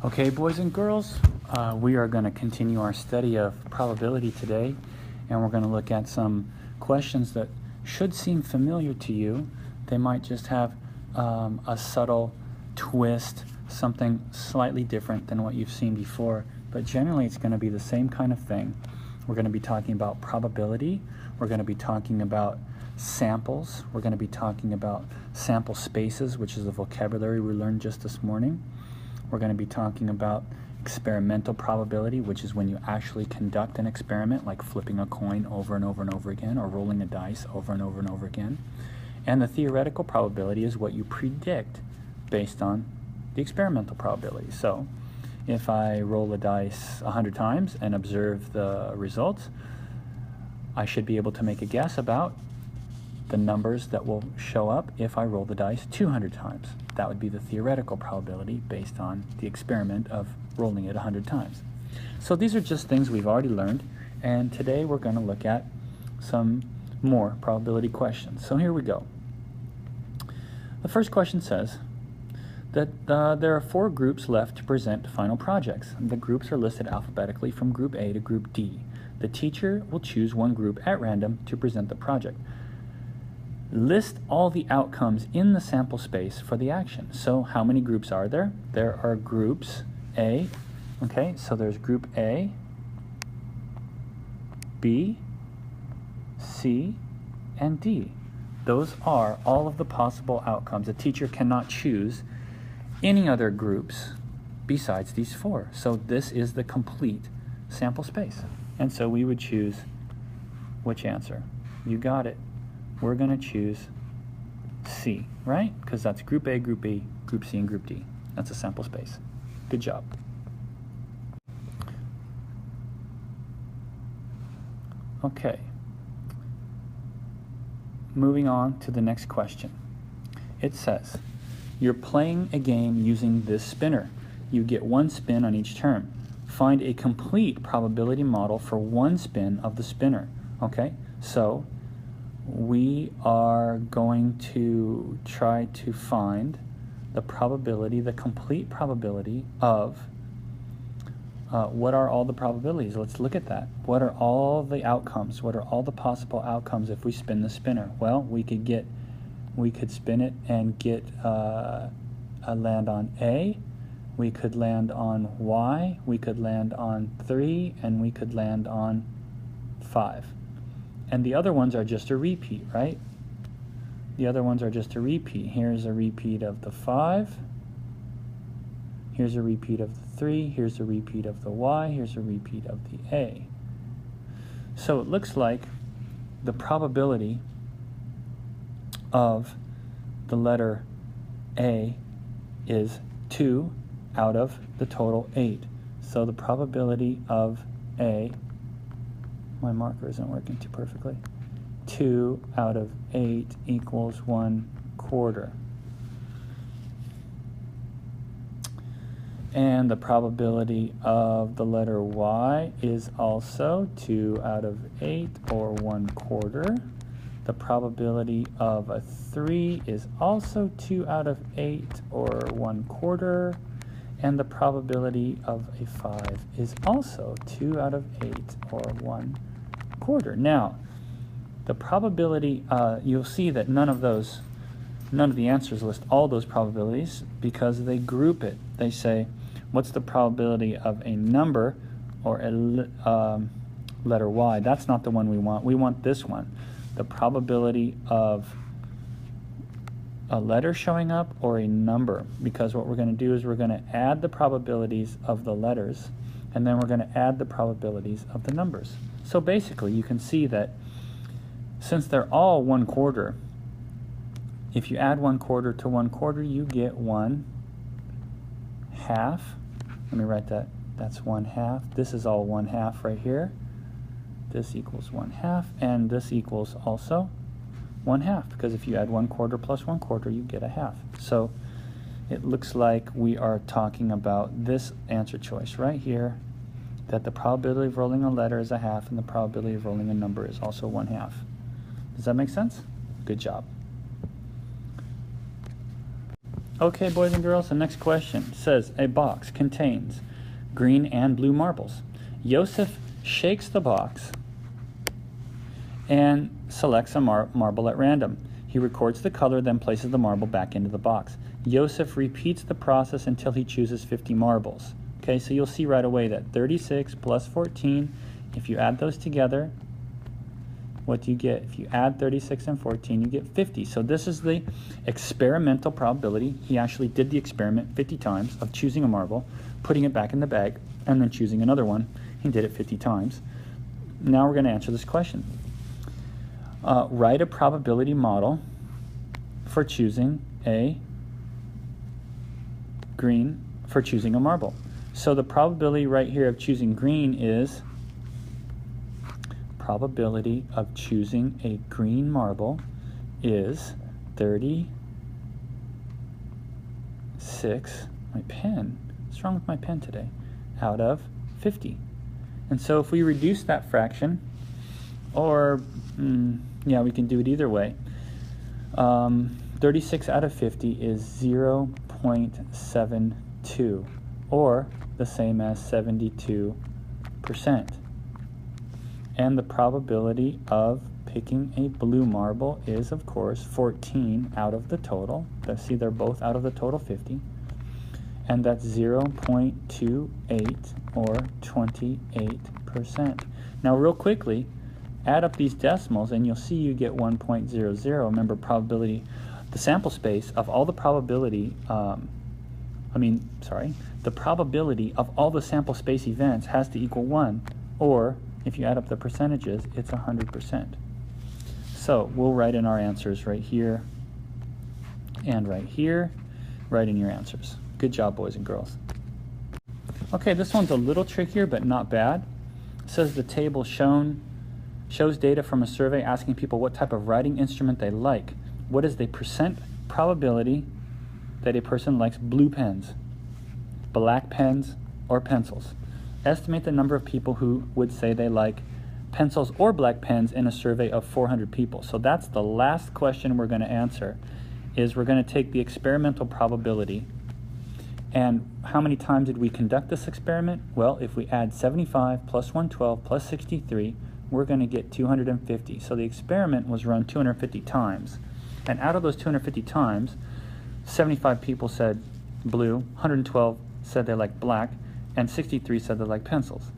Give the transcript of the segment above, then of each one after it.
Okay, boys and girls, we are going to continue our study of probability today, and we're going to look at some questions that should seem familiar to you. They might just have a subtle twist, something slightly different than what you've seen before, but generally it's going to be the same kind of thing. We're going to be talking about probability. We're going to be talking about samples. We're going to be talking about sample spaces, which is the vocabulary we learned just this morning. We're going to be talking about experimental probability, which is when you actually conduct an experiment, like flipping a coin over and over and over again, or rolling a dice over and over and over again. And the theoretical probability is what you predict based on the experimental probability. So if I roll a dice 100 times and observe the results, I should be able to make a guess about the numbers that will show up if I roll the dice 200 times. That would be the theoretical probability based on the experiment of rolling it 100 times. So these are just things we've already learned, and today we're going to look at some more probability questions. So here we go. The first question says that there are 4 groups left to present final projects. The groups are listed alphabetically from Group A to Group D. The teacher will choose one group at random to present the project. List all the outcomes in the sample space for the action. So how many groups are there? There are groups A, okay, so there's group A, B, C, and D. Those are all of the possible outcomes. A teacher cannot choose any other groups besides these 4. So this is the complete sample space. And so we would choose which answer? You got it. We're going to choose C, right? Because that's Group A, Group B, Group C, and Group D. That's a sample space. Good job. Okay. Moving on to the next question. It says, you're playing a game using this spinner. You get 1 spin on each turn. Find a complete probability model for 1 spin of the spinner. Okay, so we are going to try to find the probability, the complete probability of what are all the probabilities? Let's look at that. What are all the outcomes? What are all the possible outcomes if we spin the spinner? Well, we could spin it and get a land on A. We could land on Y. We could land on 3, and we could land on 5. And the other ones are just a repeat, right? The other ones are just a repeat. Here's a repeat of the 5. Here's a repeat of the 3. Here's a repeat of the Y. Here's a repeat of the A. So it looks like the probability of the letter A is 2 out of the total 8. So the probability of A, my marker isn't working too perfectly, 2 out of 8 equals 1/4. And the probability of the letter Y is also 2 out of 8, or 1/4. The probability of a 3 is also 2 out of 8, or 1/4. And the probability of a 5 is also 2 out of 8, or 1/4. Now, the probability, you'll see that none of the answers list all those probabilities because they group it. They say, what's the probability of a number or a letter Y? That's not the one we want. We want this one. The probability of a letter showing up or a number, because what we're going to do is we're going to add the probabilities of the letters, and then we're going to add the probabilities of the numbers. So basically you can see that since they're all 1/4, if you add 1/4 to 1/4, you get 1/2. Let me write that. That's 1/2. This is all 1/2 right here. This equals 1/2, and this equals also 1/2, because if you add 1/4 plus 1/4, you get a half. So it looks like we are talking about this answer choice right here, that the probability of rolling a letter is a half, and the probability of rolling a number is also 1/2. Does that make sense? Good job. Okay, boys and girls, the next question says a box contains green and blue marbles. Joseph shakes the box and selects a marble at random. He records the color, then places the marble back into the box. Joseph repeats the process until he chooses 50 marbles. Okay, so you'll see right away that 36 plus 14, if you add those together, what do you get? If you add 36 and 14, you get 50. So this is the experimental probability. He actually did the experiment 50 times of choosing a marble, putting it back in the bag, and then choosing another one. He did it 50 times. Now we're going to answer this question. Write a probability model for choosing a green, for choosing a marble. So the probability right here of choosing green is probability of choosing a green marble is 36. My pen. What's wrong with my pen today? Out of 50. And so if we reduce that fraction, or yeah, we can do it either way. 36 out of 50 is 0.72, or the same as 72%. And the probability of picking a blue marble is, of course, 14 out of the total. See, they're both out of the total 50. And that's 0.28, or 28%. Now, real quickly, add up these decimals, and you'll see you get 1.00. Remember, probability, the sample space of all the probability, the probability of all the sample space events has to equal 1, or if you add up the percentages, it's 100%. So we'll write in our answers right here and right here. Write in your answers. Good job, boys and girls. Okay, this one's a little trickier, but not bad. It says the table shows data from a survey asking people what type of writing instrument they like. What is the percent probability that a person likes blue pens, black pens, or pencils? Estimate the number of people who would say they like pencils or black pens in a survey of 400 people. So that's the last question we're going to answer, is we're going to take the experimental probability. And how many times did we conduct this experiment? Well, if we add 75 plus 112 plus 63, we're going to get 250. So the experiment was run 250 times. And out of those 250 times, 75 people said blue, 112 said they like black, and 63 said they like pencils.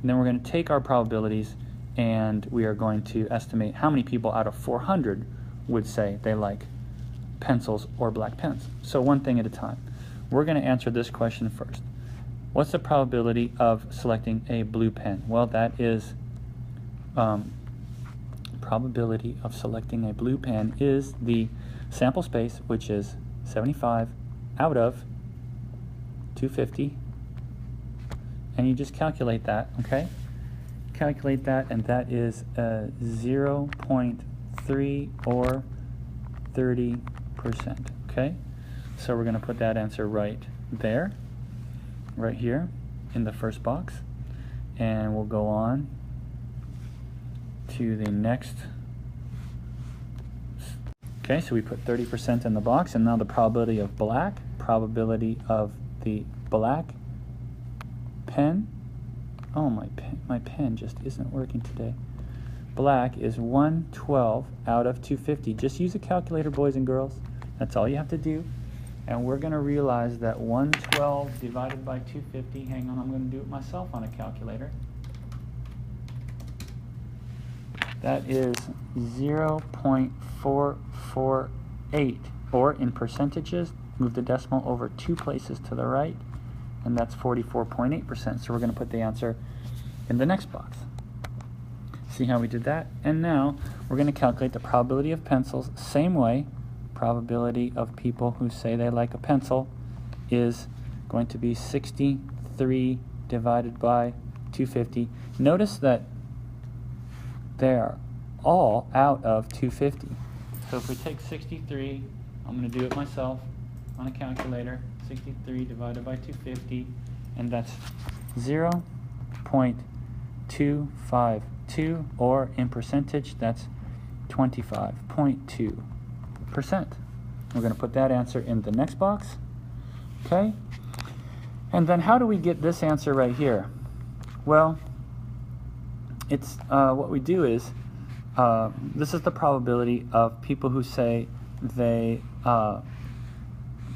And then we're going to take our probabilities, and we are going to estimate how many people out of 400 would say they like pencils or black pens. So one thing at a time. We're going to answer this question first. What's the probability of selecting a blue pen? Well, that is probability of selecting a blue pen is the sample space, which is 75 out of 250. And you just calculate that, okay? Calculate that, and that is 0.3 or 30%, okay? So we're going to put that answer right there, right here in the first box. And we'll go on to the next. Okay, so we put 30% in the box, and now the probability of black, probability of the black pen. Oh, my pen just isn't working today. Black is 112 out of 250. Just use a calculator, boys and girls. That's all you have to do. And we're going to realize that 112 divided by 250, hang on, I'm going to do it myself on a calculator. That is 0.448, or in percentages, move the decimal over 2 places to the right, and that's 44.8%. So we're going to put the answer in the next box. See how we did that? And now we're going to calculate the probability of pencils. Same way, probability of people who say they like a pencil is going to be 63 divided by 250. Notice that they are all out of 250. So if we take 63, I'm going to do it myself on a calculator. 63 divided by 250, and that's 0.252, or in percentage, that's 25.2%. We're going to put that answer in the next box. Okay? And then how do we get this answer right here? Well, it's what we do is, this is the probability of people who say they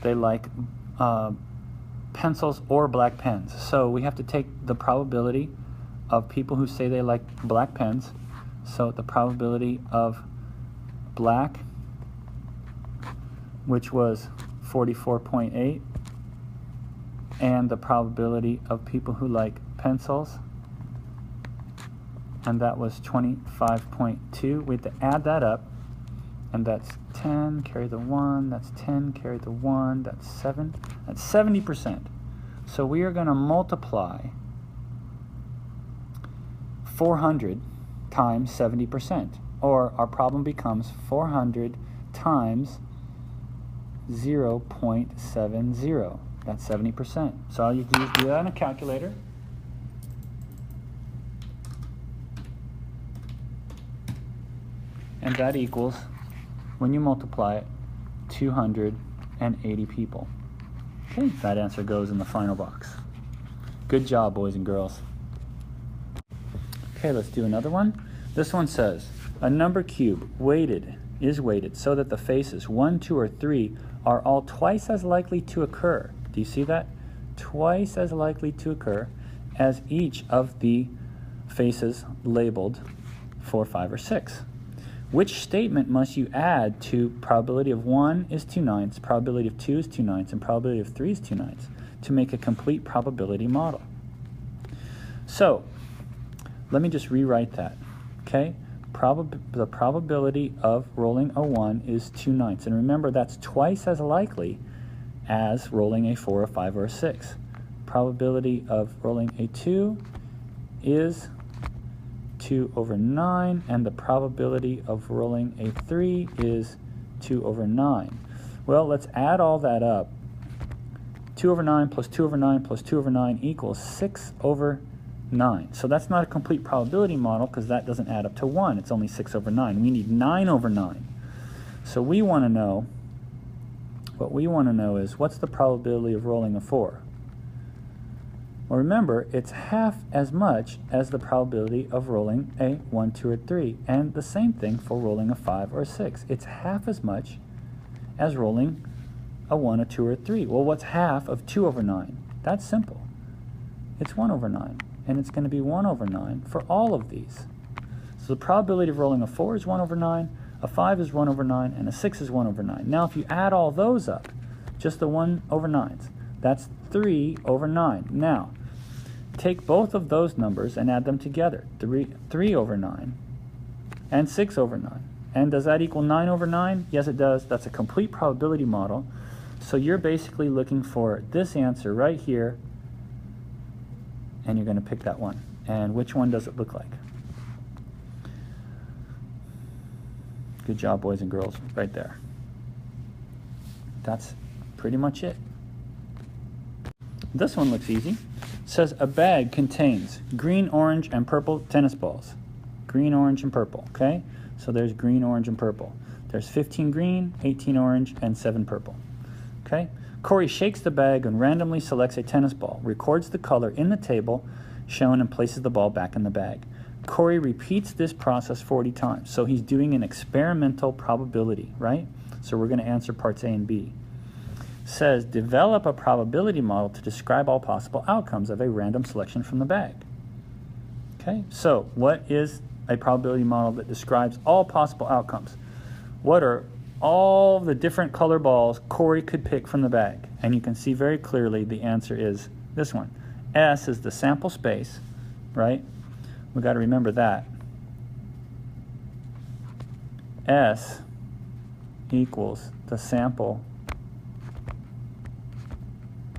like pencils or black pens. So we have to take the probability of people who say they like black pens. So the probability of black, which was 44.8, and the probability of people who like pencils, and that was 25.2. We have to add that up, and that's 10, carry the 1, that's 10, carry the 1, that's 7, that's 70%. So we are going to multiply 400 times 70%, or our problem becomes 400 times 0.70. That's 70%. So you can do that on a calculator. And that equals, when you multiply it, 280 people. Okay, that answer goes in the final box. Good job, boys and girls. Okay, let's do another one. This one says, a number cube is weighted so that the faces 1, 2, or 3 are all twice as likely to occur. Do you see that? Twice as likely to occur as each of the faces labeled 4, 5, or 6. Which statement must you add to probability of 1 is 2/9, probability of 2 is 2/9, and probability of 3 is 2/9 to make a complete probability model? So, let me just rewrite that, okay? The probability of rolling a 1 is 2/9. And remember, that's twice as likely as rolling a 4, a 5, or a 6. Probability of rolling a 2 is 2/9, and the probability of rolling a 3 is 2/9. Well, let's add all that up. 2/9 plus 2/9 plus 2/9 equals 6/9. So that's not a complete probability model because that doesn't add up to 1. It's only 6/9. We need 9/9. So we want to know, what we want to know is, what's the probability of rolling a 4? Well, remember, it's half as much as the probability of rolling a 1, 2, or 3. And the same thing for rolling a 5 or a 6. It's half as much as rolling a 1, a 2, or a 3. Well, what's half of 2/9? That's simple. It's 1/9. And it's going to be 1/9 for all of these. So the probability of rolling a 4 is 1/9, a 5 is 1/9, and a 6 is 1/9. Now, if you add all those up, just the 1/9s, that's 3/9. Now, take both of those numbers and add them together. 3/9 and 6/9. And does that equal 9/9? Yes, it does. That's a complete probability model. So you're basically looking for this answer right here, and you're going to pick that one. And which one does it look like? Good job, boys and girls, right there. That's pretty much it. This one looks easy. It says a bag contains green, orange, and purple tennis balls. Green, orange, and purple, okay? So there's green, orange, and purple. There's 15 green, 18 orange, and 7 purple, okay? Corey shakes the bag and randomly selects a tennis ball, records the color in the table shown, and places the ball back in the bag. Corey repeats this process 40 times. So he's doing an experimental probability, right? So we're going to answer parts A and B. Says, develop a probability model to describe all possible outcomes of a random selection from the bag. Okay, so what is a probability model that describes all possible outcomes? What are all the different color balls Corey could pick from the bag? And you can see very clearly the answer is this one. S is the sample space, right? We got to remember that. S equals the sample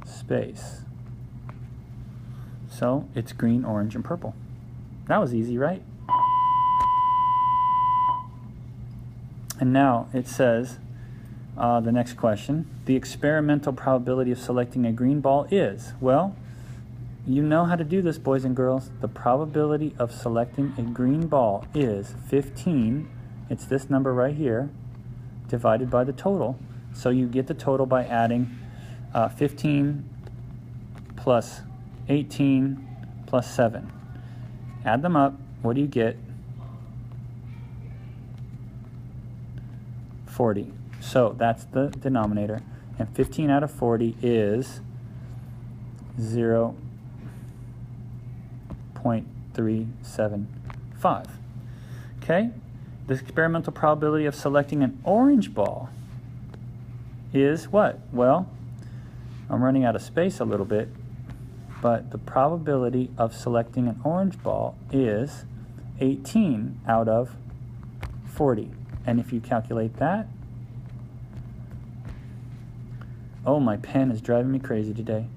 space. So it's green, orange, and purple. That was easy, right? And now it says, the next question, the experimental probability of selecting a green ball is, well, you know how to do this, boys and girls. The probability of selecting a green ball is 15, it's this number right here, divided by the total, So you get the total by adding 15 plus 18 plus 7. Add them up. What do you get? 40. So that's the denominator. And 15 out of 40 is 0.375. Okay? The experimental probability of selecting an orange ball is what? Well, I'm running out of space a little bit, but the probability of selecting an orange ball is 18 out of 40. And if you calculate that, oh, my pen is driving me crazy today.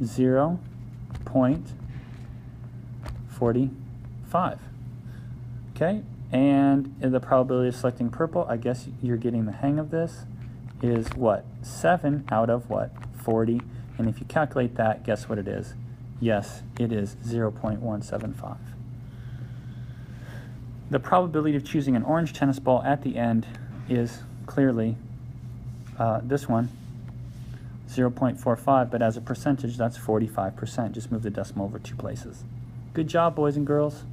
0.45. Okay, and the probability of selecting purple, I guess you're getting the hang of this, is what? 7 out of what? 40. And if you calculate that, guess what it is? Yes, it is 0.175. The probability of choosing an orange tennis ball at the end is clearly this one, 0.45, but as a percentage, that's 45%. Just move the decimal over 2 places. Good job, boys and girls.